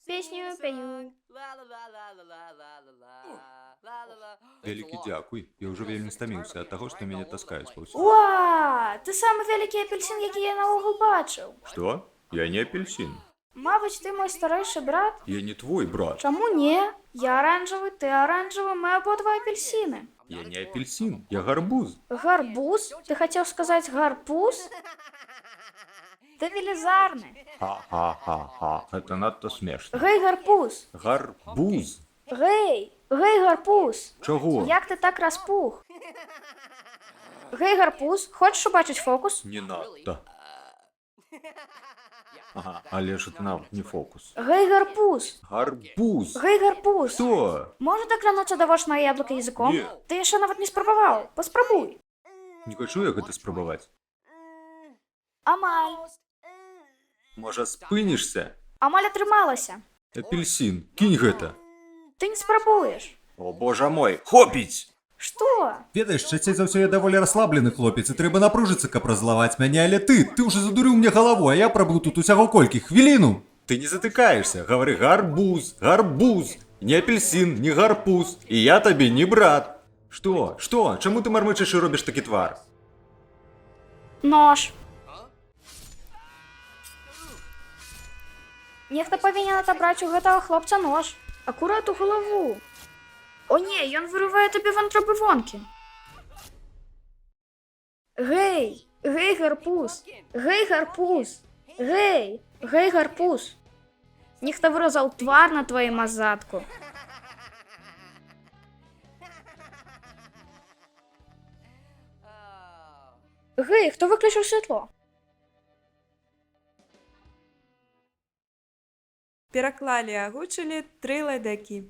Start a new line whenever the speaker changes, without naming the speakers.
Песню пою.
Вялікі дзякуй. Я ўжо вельмі стаміўся ад таго, што мяне таскаюць паўсюль.
Уа! Ты самы вялікі апельсин, які я наогул бачыў.
Што? Я не апельсін.
Мабыць, ты мой старэйшы брат?
Я не твой брат.
Чаму не? Я аранжавы, ты аранжавы, мы абодва апельсины.
Я не апельсин, я гарбуз.
Гарбуз? Ты хотел сказать гарбуз? Ты велизарный.
Ха-ха-ха-ха. Это надто смешно.
Гей, гарбуз.
Гарбуз.
Гей, гарбуз.
Чого?
Як ти так розпух? Гей, гарбуз, хочеш убачить фокус?
Не надо. Ага, але ж это нават не фокус.
Гей, гарбуз.
Гарбуз.
Гей, гарбуз.
Что?
Можешь докрануться до вашего яблока языком?
Не.
Ты еще нават не спробовал. Поспробуй.
Не хочу я гэта спрабаваць.
Амаль.
Можа, спынішся?
Амаль атрымалася.
Апельсин, кинь гэта.
Ты не спробуешь.
О, боже мой, хопіць!
Что?
Ведаеш, часцей за ўсё я даволі расслаблены хлопец, і трэба напружыцца, каб раззлаваць мяне, але ты ўжо задурыў мне галаву, а я прабыў тут усяго колькі, хвіліну.
Ты не затыкаешься, говори гарбуз, гарбуз. Не апельсин, не гарбуз. И я тебе не брат. Что? Что? Чому ты мармычеш і робіш такі твар?
Нож. Нехта павінен атабраць у гэтага хлопца нож. Акурат у галаву. О не, ён вырывае табе вантробы вонкі. Гей, гарбуз. Гей, гарбуз. Гей, гарбуз. Нехта выразаў твар на твоім азадку. Гей, хто выключыў святло?
Пераклалі, агучылі 3 лайдакі.